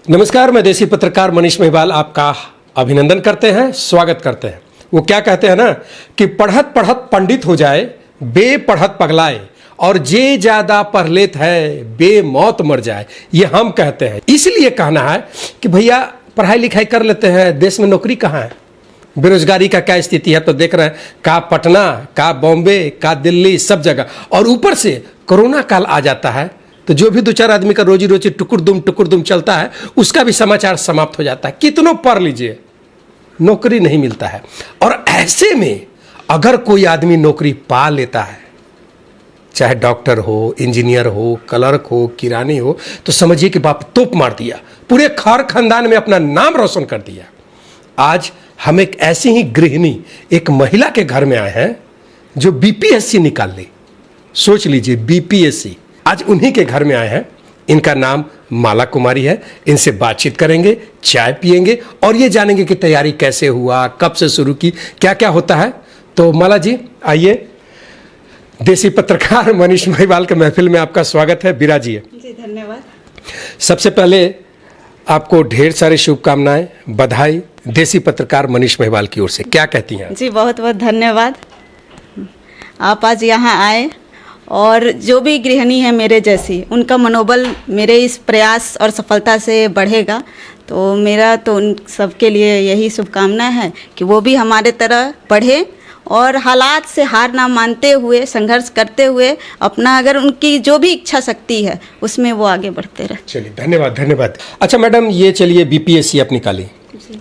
नमस्कार, मैं देसी पत्रकार मनीष महिवाल आपका अभिनंदन करते हैं, स्वागत करते हैं। वो क्या कहते हैं ना कि पढ़त पढ़त पंडित हो जाए, बेपढ़त पगलाए, और जे ज्यादा पढ़ लेत है बेमौत मर जाए। ये हम कहते हैं, इसलिए कहना है कि भैया पढ़ाई लिखाई कर लेते हैं, देश में नौकरी कहाँ है, बेरोजगारी का क्या स्थिति है तो देख रहे हैं, का पटना, का बॉम्बे, का दिल्ली, सब जगह। और ऊपर से कोरोना काल आ जाता है तो जो भी दो चार आदमी का रोजी रोटी टुकुर दुम चलता है, उसका भी समाचार समाप्त हो जाता है। कितनों पढ़ लीजिए, नौकरी नहीं मिलता है। और ऐसे में अगर कोई आदमी नौकरी पा लेता है, चाहे डॉक्टर हो, इंजीनियर हो, क्लर्क हो, किरानी हो, तो समझिए कि बाप तोप मार दिया, पूरे खार खानदान में अपना नाम रोशन कर दिया। आज हम एक ऐसी ही गृहिणी, एक महिला के घर में आए हैं जो बीपीएससी निकाल ली। सोच लीजिए, बीपीएससी। आज उन्हीं के घर में आए हैं। इनका नाम माला कुमारी है। इनसे बातचीत करेंगे, चाय पिएंगे और ये जानेंगे कि तैयारी कैसे हुआ, कब से शुरू की, क्या क्या होता है। तो माला जी आइए, देसी पत्रकार मनीष महिवाल के महफिल में आपका स्वागत है। विराजिए। जी धन्यवाद। सबसे पहले आपको ढेर सारी शुभकामनाएं, बधाई देसी पत्रकार मनीष महिवाल की ओर से। क्या कहती हैं? जी बहुत बहुत धन्यवाद। आप आज यहाँ आए और जो भी गृहिणी है मेरे जैसी, उनका मनोबल मेरे इस प्रयास और सफलता से बढ़ेगा। तो मेरा तो उन सबके लिए यही शुभकामना है कि वो भी हमारे तरह पढ़े और हालात से हार ना मानते हुए, संघर्ष करते हुए अपना, अगर उनकी जो भी इच्छा शक्ति है उसमें वो आगे बढ़ते रहे। चलिए, धन्यवाद धन्यवाद। अच्छा मैडम, ये चलिए बीपीएससी आप निकाली,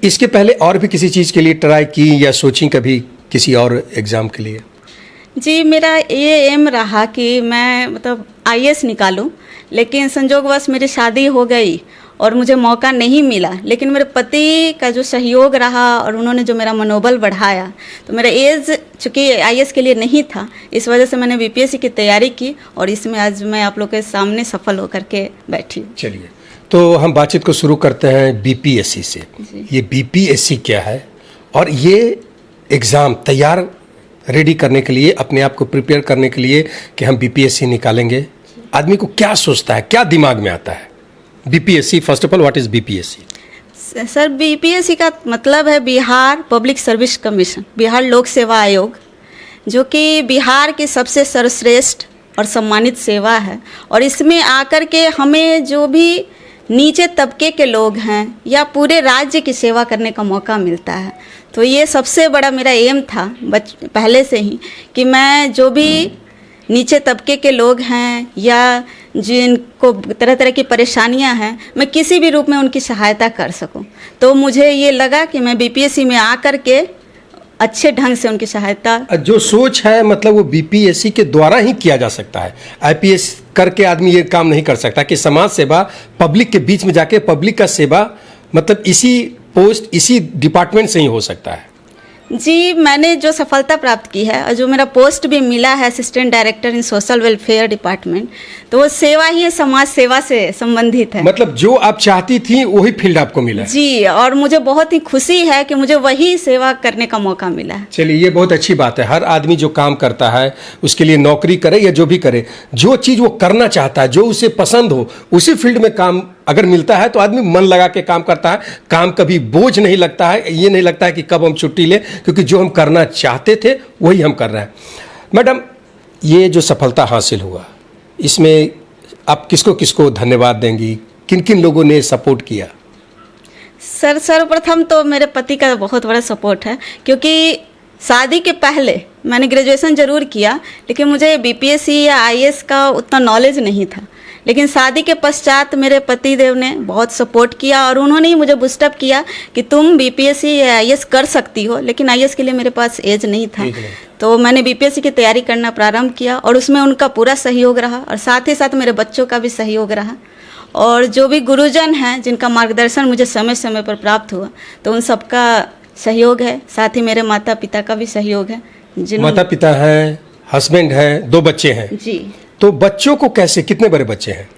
इसके पहले और भी किसी चीज़ के लिए ट्राई की या सोची कभी किसी और एग्ज़ाम के लिए? जी मेरा ये एम रहा कि मैं मतलब आईएएस निकालूं, लेकिन संजोगवश मेरी शादी हो गई और मुझे मौका नहीं मिला। लेकिन मेरे पति का जो सहयोग रहा और उन्होंने जो मेरा मनोबल बढ़ाया, तो मेरा एज चूँकि आईएएस के लिए नहीं था, इस वजह से मैंने बीपीएससी की तैयारी की और इसमें आज मैं आप लोग के सामने सफल होकर के बैठी। चलिए, तो हम बातचीत को शुरू करते हैं बीपीएससी से। ये बीपीएससी क्या है और ये एग्ज़ाम तैयार रेडी करने के लिए, अपने आप को प्रिपेयर करने के लिए कि हम बीपीएससी निकालेंगे, आदमी को क्या सोचता है, क्या दिमाग में आता है? BPSC, first of all what is BPSC? Sir BPSC का मतलब है Bihar public service commission, Bihar लोक सेवा आयोग, जो कि बिहार की सबसे सर्वश्रेष्ठ और सम्मानित सेवा है। और इसमें आकर के हमें जो भी नीचे तबके के लोग हैं या पूरे राज्य की सेवा करने का मौका मिलता है। तो ये सबसे बड़ा मेरा एम था पहले से ही कि मैं जो भी नीचे तबके के लोग हैं या जिनको तरह तरह की परेशानियां हैं, मैं किसी भी रूप में उनकी सहायता कर सकूं। तो मुझे ये लगा कि मैं बीपीएससी में आकर के अच्छे ढंग से उनकी सहायता। जो सोच है मतलब वो बीपीएससी के द्वारा ही किया जा सकता है। आईपीएस करके आदमी ये काम नहीं कर सकता कि समाज सेवा, पब्लिक के बीच में जाके पब्लिक का सेवा, मतलब इसी पोस्ट, इसी डिपार्टमेंट से ही हो सकता है। जी मैंने जो सफलता प्राप्त की है और जो मेरा पोस्ट भी मिला है assistant director in social welfare department, तो वो सेवा ही है, समाज सेवा से संबंधित है। मतलब जो आप चाहती थी वही फील्ड आपको मिला है। जी, और मुझे बहुत ही खुशी है कि मुझे वही सेवा करने का मौका मिला है। चलिए, ये बहुत अच्छी बात है। हर आदमी जो काम करता है, उसके लिए नौकरी करे या जो भी करे, जो चीज़ वो करना चाहता है, जो उसे पसंद हो, उसी फील्ड में काम अगर मिलता है तो आदमी मन लगा के काम करता है। काम कभी बोझ नहीं लगता है, ये नहीं लगता है कि कब हम छुट्टी लें, क्योंकि जो हम करना चाहते थे वही हम कर रहे हैं। मैडम, ये जो सफलता हासिल हुआ, इसमें आप किसको किसको धन्यवाद देंगी? किन किन लोगों ने सपोर्ट किया? सर सर्वप्रथम तो मेरे पति का बहुत बड़ा सपोर्ट है, क्योंकि शादी के पहले मैंने ग्रेजुएशन जरूर किया, लेकिन मुझे बीपीएससी या आईएएस का उतना नॉलेज नहीं था। लेकिन शादी के पश्चात मेरे पति देव ने बहुत सपोर्ट किया और उन्होंने ही मुझे बूस्टअप किया कि तुम बीपीएससी या आईएएस कर सकती हो। लेकिन आईएएस के लिए मेरे पास एज नहीं था, तो मैंने बीपीएससी की तैयारी करना प्रारंभ किया और उसमें उनका पूरा सहयोग रहा और साथ ही साथ मेरे बच्चों का भी सहयोग रहा। और जो भी गुरुजन हैं जिनका मार्गदर्शन मुझे समय समय पर प्राप्त हुआ, तो उन सबका सहयोग है। साथ ही मेरे माता पिता का भी सहयोग है। माता पिता हैं, हस्बैंड हैं, 2 बच्चे हैं। जी। तो बच्चों को कैसे, कितने बड़े बच्चे हैं?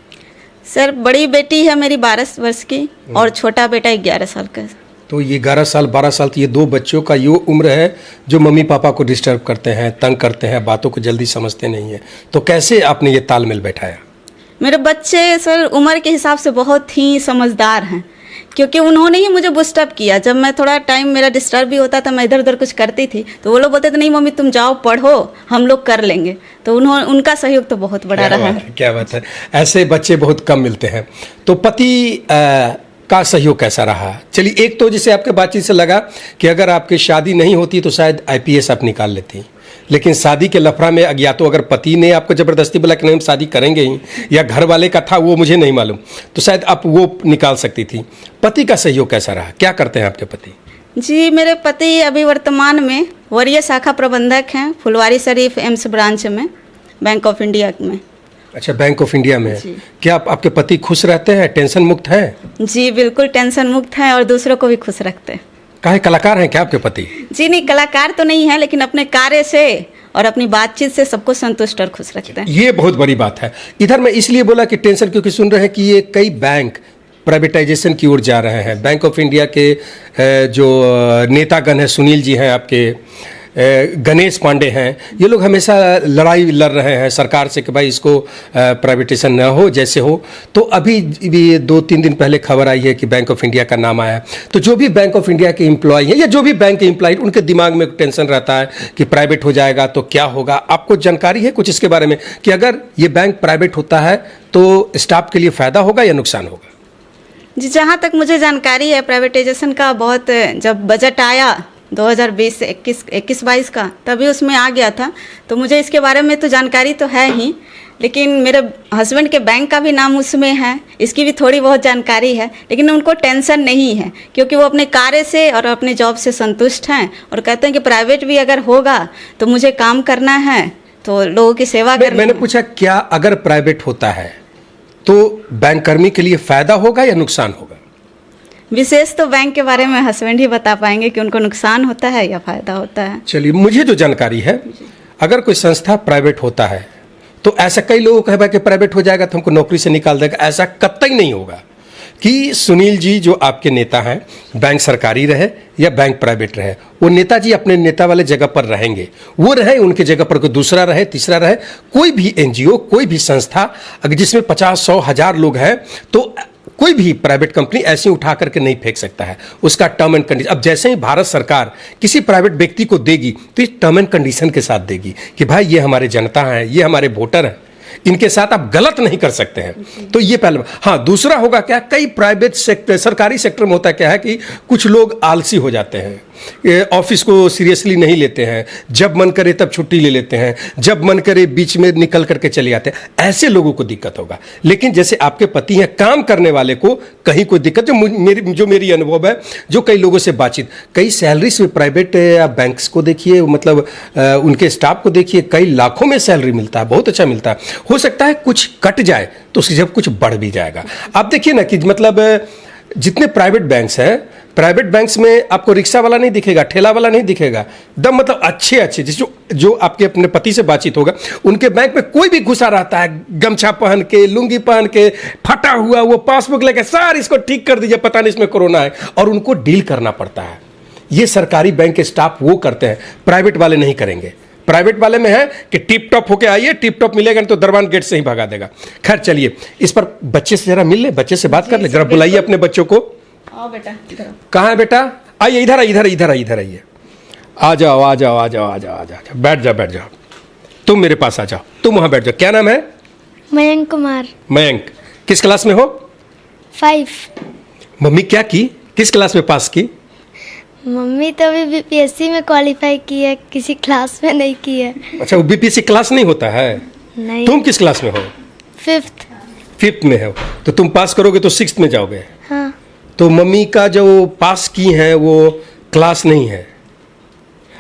सर बड़ी बेटी है मेरी 12 वर्ष की और छोटा बेटा 11 साल का। तो ये 11 साल 12 साल, तो ये 2 बच्चों का ये उम्र है जो मम्मी पापा को डिस्टर्ब करते हैं, तंग करते हैं, बातों को जल्दी समझते नहीं हैं। तो कैसे आपने ये तालमेल बैठाया? मेरे बच्चे सर उम्र के हिसाब से बहुत ही समझदार हैं, क्योंकि उन्होंने ही मुझे बूस्टअप किया। जब मैं थोड़ा टाइम मेरा डिस्टर्ब भी होता था, मैं इधर उधर कुछ करती थी, तो वो लोग बोलते थे नहीं मम्मी तुम जाओ पढ़ो, हम लोग कर लेंगे। तो उनका सहयोग तो बहुत बड़ा रहा है। क्या बात है, ऐसे बच्चे बहुत कम मिलते हैं। तो पति का सहयोग कैसा रहा? चलिए, एक तो जैसे आपके बातचीत से लगा कि अगर आपकी शादी नहीं होती तो शायद IPS आप निकाल लेती, लेकिन शादी के लफड़ा में या तो अगर पति ने आपको ज़बरदस्ती बोला कि नहीं हम शादी करेंगे ही, या घर वाले का था वो मुझे नहीं मालूम, तो शायद आप वो निकाल सकती थी। पति का सहयोग कैसा रहा? क्या करते हैं आपके पति? जी, मेरे पति अभी वर्तमान में वरीय शाखा प्रबंधक हैं फुलवारी शरीफ एम्स ब्रांच में, बैंक ऑफ इंडिया में। अच्छा, बैंक ऑफ इंडिया में है। क्या आपके पति खुश रहते हैं, टेंशन मुक्त हैं? जी बिल्कुल टेंशन मुक्त हैं और दूसरों को भी खुश रखते हैं। काहे कलाकार हैं क्या आपके पति? जी नहीं, कलाकार तो नहीं है, लेकिन अपने कार्य से और अपनी बातचीत से सबको संतुष्ट और खुश रखते हैं। ये बहुत बड़ी बात है। इधर मैं इसलिए बोला कि टेंशन, क्योंकि सुन रहे हैं कि ये कई बैंक प्राइवेटाइजेशन की ओर जा रहे हैं। बैंक ऑफ इंडिया के जो नेतागण हैं, सुनील जी हैं आपके, गणेश पांडे हैं, ये लोग हमेशा लड़ाई लड़ रहे हैं सरकार से कि भाई इसको प्राइवेटाइजेशन न हो, जैसे हो। तो अभी भी 2-3 दिन पहले खबर आई है कि बैंक ऑफ इंडिया का नाम आया। तो जो भी बैंक ऑफ इंडिया के एम्प्लॉय हैं या जो भी बैंक के एम्प्लॉय, उनके दिमाग में टेंशन रहता है कि प्राइवेट हो जाएगा तो क्या होगा। आपको जानकारी है कुछ इसके बारे में कि अगर ये बैंक प्राइवेट होता है तो स्टाफ के लिए फ़ायदा होगा या नुकसान होगा? जी, जहाँ तक मुझे जानकारी है प्राइवेटाइजेशन का बहुत, जब बजट आया 2020 से 21-22 का, तभी उसमें आ गया था। तो मुझे इसके बारे में तो जानकारी तो है ही, लेकिन मेरे हस्बैंड के बैंक का भी नाम उसमें है, इसकी भी थोड़ी बहुत जानकारी है। लेकिन उनको टेंशन नहीं है क्योंकि वो अपने कार्य से और अपने जॉब से संतुष्ट हैं और कहते हैं कि प्राइवेट भी अगर होगा तो मुझे काम करना है, तो लोगों की सेवा करनी है। मैंने पूछा क्या अगर प्राइवेट होता है तो बैंक कर्मी के लिए फ़ायदा होगा या नुकसान होगा? विशेष तो बैंक के बारे में हस्बैंड ही बता पाएंगे कि उनको नुकसान होता है या फायदा होता है। चलिए, मुझे जो जानकारी है, अगर कोई संस्था प्राइवेट होता है तो ऐसा कई लोगों को है कि प्राइवेट हो जाएगा तो हमको नौकरी से निकाल देगा। ऐसा कतई नहीं होगा कि सुनील जी जो आपके नेता हैं, बैंक सरकारी रहे या बैंक प्राइवेट रहे, वो नेताजी अपने नेता वाले जगह पर रहेंगे। वो रहे, उनके जगह पर कोई दूसरा रहे, तीसरा रहे, कोई भी NGO, कोई भी संस्था अगर जिसमें 50-100 हज़ार लोग हैं, तो कोई भी प्राइवेट कंपनी ऐसी उठा करके नहीं फेंक सकता है। उसका टर्म एंड कंडीशन, अब जैसे ही भारत सरकार किसी प्राइवेट व्यक्ति को देगी तो इस टर्म एंड कंडीशन के साथ देगी कि भाई ये हमारे जनता हैं, ये हमारे वोटर हैं, इनके साथ आप गलत नहीं कर सकते हैं। तो ये पहला। हाँ, दूसरा होगा क्या, कई प्राइवेट सेक्टर, सरकारी सेक्टर में होता क्या है कि कुछ लोग आलसी हो जाते हैं, ऑफिस को सीरियसली नहीं लेते हैं, जब मन करे तब छुट्टी ले लेते हैं, जब मन करे बीच में निकल करके चले जाते हैं। ऐसे लोगों को दिक्कत होगा। लेकिन जैसे आपके पति हैं, काम करने वाले को कहीं कोई दिक्कत, जो मेरी अनुभव है, जो कई लोगों से बातचीत, कई सैलरीज में प्राइवेट या बैंक्स को देखिए, मतलब उनके स्टाफ को देखिए, कई लाखों में सैलरी मिलता है, बहुत अच्छा मिलता है। हो सकता है कुछ कट जाए तो उसकी जब कुछ बढ़ भी जाएगा। आप देखिए ना कि मतलब जितने प्राइवेट बैंक्स हैं, प्राइवेट बैंक्स में आपको रिक्शा वाला नहीं दिखेगा, ठेला वाला नहीं दिखेगा, दम मतलब अच्छे जो आपके अपने पति से बातचीत होगा, उनके बैंक में कोई भी घुसा रहता है गमछा पहन के, लुंगी पहन के, फटा हुआ, वो पासबुक लेके, सर इसको ठीक कर दीजिए, पता नहीं इसमें कोरोना है, और उनको डील करना पड़ता है। ये सरकारी बैंक के स्टाफ वो करते हैं, प्राइवेट वाले नहीं करेंगे। प्राइवेट वाले में है कि टिप टॉप होके आइए, टिप टॉप मिलेगा नहीं तो दरबान गेट से ही भगा देगा। खैर चलिए, इस पर बच्चे से जरा मिल ले, बच्चे से बात कर ले, जरा बुलाइए अपने बच्चों को। आओ बेटा, कहाँ है बेटा? आइए, इधर आइए। आ जाओ, बैठ जाओ। तुम मेरे पास आ जाओ, तुम वहां बैठ जाओ। क्या नाम है? मयंक कुमार। मयंक, किस क्लास में हो? 5। मम्मी क्या की, किस क्लास में पास की? मम्मी तो अभी BPSC में क्वालिफाई की है, किसी क्लास में नहीं की है। अच्छा, वो BPSC क्लास नहीं होता है? नहीं। तुम किस क्लास में हो? 5th में हो, तो तुम पास करोगे तो 6th में जाओगे। हाँ। तो मम्मी का जो पास की हैं वो क्लास नहीं है।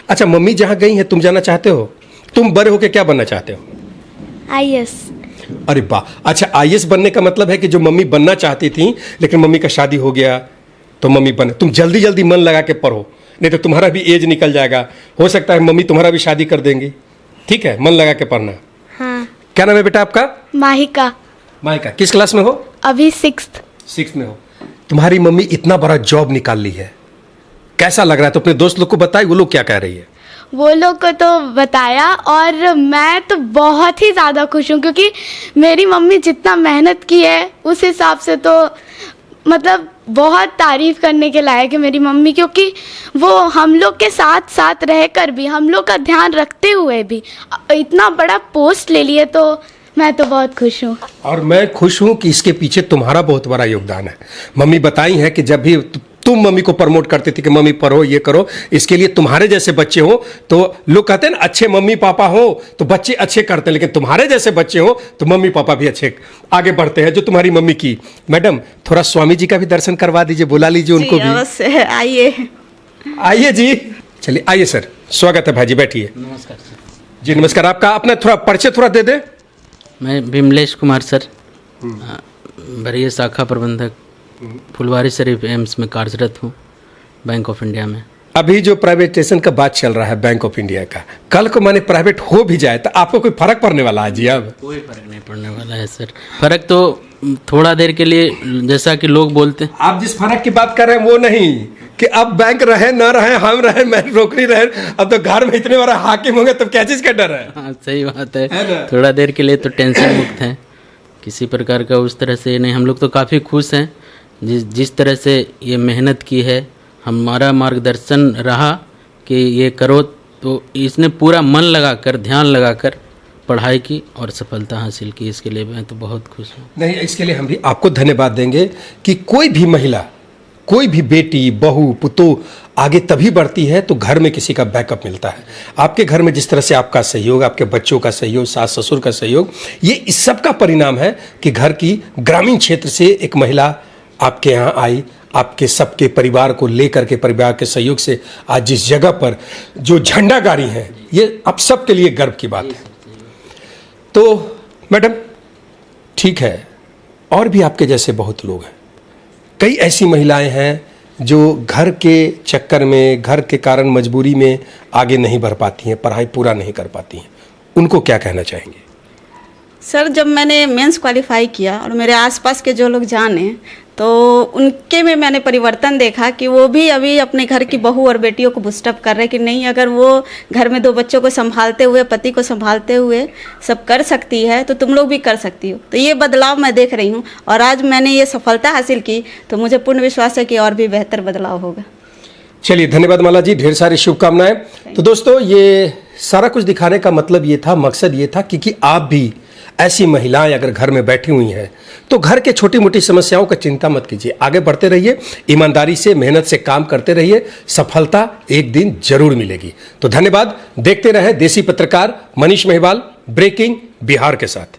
अच्छा, मम्मी जहाँ गई हैं तुम जाना चाहते हो? तुम बड़े होके क्या बनना चाहते हो? IAS। अरे वाह, अच्छा IAS बनने का मतलब है कि जो मम्मी बनना चाहती थी लेकिन मम्मी का शादी हो गया तो मम्मी बने। तुम जल्दी जल्दी मन लगा के पढ़ो, नहीं तो तुम्हारा भी एज निकल जाएगा। हो सकता है मम्मी तुम्हारा भी शादी कर देंगी। ठीक है, मन लगा के पढ़ना। हाँ। क्या नाम है बेटा आपका? माहिका। माहिका, किस क्लास में हो? अभी 6th में हो। तुम्हारी मम्मी इतना बड़ा जॉब निकाल ली है, कैसा लग रहा है? तो अपने दोस्त लोग को बताए, वो लोग क्या कह रही है? वो लोग को तो बताया और मैं तो बहुत ही ज़्यादा खुश हूँ, क्योंकि मेरी मम्मी जितना मेहनत की है उस हिसाब से तो मतलब बहुत तारीफ करने के लायक है मेरी मम्मी, क्योंकि वो हम लोग के साथ साथ रहकर भी, हम लोग का ध्यान रखते हुए भी इतना बड़ा पोस्ट ले लिए, तो मैं तो बहुत खुश हूँ। और मैं खुश हूं कि इसके पीछे तुम्हारा बहुत बड़ा योगदान है। मम्मी बताई है कि जब भी तुम मम्मी को प्रमोट करते थे कि मम्मी पढ़ो, ये करो, इसके लिए तुम्हारे जैसे बच्चे हो तो लोग कहते हैं ना, अच्छे मम्मी पापा हो तो बच्चे अच्छे करते हैं, लेकिन तुम्हारे जैसे बच्चे हो तो मम्मी पापा भी अच्छे आगे बढ़ते हैं, जो तुम्हारी मम्मी की। मैडम, थोड़ा स्वामी जी का भी दर्शन करवा दीजिए, बुला लीजिए उनको भी। अवश्य, आइए। आइए जी, चलिए आइए सर, स्वागत है भाई जी, बैठिए। नमस्कार सर। जी नमस्कार। आपका अपना थोड़ा परिचय थोड़ा दे दे। मैं विमलेश कुमार सर, वरीय शाखा प्रबंधक, फुलवारी शरीफ एम्स में कार्यरत हूँ, बैंक ऑफ इंडिया में। अभी जो प्राइवेटाइजेशन का बात चल रहा है बैंक ऑफ इंडिया का, कल को माने प्राइवेट हो भी जाए तो आपको कोई फर्क पड़ने वाला है जी? अब कोई फर्क नहीं पड़ने वाला है सर। फर्क तो थोड़ा देर के लिए, जैसा कि लोग बोलते हैं। आप जिस फर्क की बात कर रहे हैं वो नहीं कि अब बैंक रहे ना रहे, हम रहे, मैं नौकरी रहे, अब तो घर में इतने बड़ा हाकिम होंगे, तब क्या चीज का डर है? हाँ, सही बात है ना? थोड़ा देर के लिए तो टेंशन मुक्त हैं, किसी प्रकार का उस तरह से नहीं। हम लोग तो काफ़ी खुश हैं जिस तरह से ये मेहनत की है, हमारा मार्गदर्शन रहा कि ये करो, तो इसने पूरा मन लगाकर, ध्यान लगाकर पढ़ाई की और सफलता हासिल की। इसके लिए मैं तो बहुत खुश हूँ। नहीं, इसके लिए हम भी आपको धन्यवाद देंगे कि कोई भी महिला, कोई भी बेटी, बहू, पुतोह आगे तभी बढ़ती है तो घर में किसी का बैकअप मिलता है। आपके घर में जिस तरह से आपका सहयोग, आपके बच्चों का सहयोग, सास ससुर का सहयोग, ये इस सब का परिणाम है कि घर की ग्रामीण क्षेत्र से एक महिला आपके यहाँ आई, आपके सबके परिवार को लेकर के, परिवार के सहयोग से आज जिस जगह पर जो झंडा गाड़ी है, ये आप सबके लिए गर्व की बात है। तो मैडम ठीक है, और भी आपके जैसे बहुत लोग हैं, कई ऐसी महिलाएं हैं जो घर के चक्कर में, घर के कारण, मजबूरी में आगे नहीं बढ़ पाती हैं, पढ़ाई पूरा नहीं कर पाती हैं, उनको क्या कहना चाहेंगे? सर, जब मैंने मेंस क्वालिफाई किया और मेरे आसपास के जो लोग जाने, तो उनके में मैंने परिवर्तन देखा कि वो भी अभी अपने घर की बहू और बेटियों को बूस्टअप कर रहे हैं कि नहीं, अगर वो घर में 2 बच्चों को संभालते हुए, पति को संभालते हुए सब कर सकती है तो तुम लोग भी कर सकती हो। तो ये बदलाव मैं देख रही हूँ, और आज मैंने ये सफलता हासिल की तो मुझे पूर्ण विश्वास है कि और भी बेहतर बदलाव होगा। चलिए, धन्यवाद माला जी, ढेर सारी शुभकामनाएं। तो दोस्तों, ये सारा कुछ दिखाने का मतलब ये था, मकसद ये था कि आप भी ऐसी महिलाएं अगर घर में बैठी हुई हैं तो घर के छोटी मोटी समस्याओं का चिंता मत कीजिए, आगे बढ़ते रहिए, ईमानदारी से, मेहनत से काम करते रहिए, सफलता एक दिन जरूर मिलेगी। तो धन्यवाद। देखते रहे देसी पत्रकार मनीष महिवाल, ब्रेकिंग बिहार के साथ।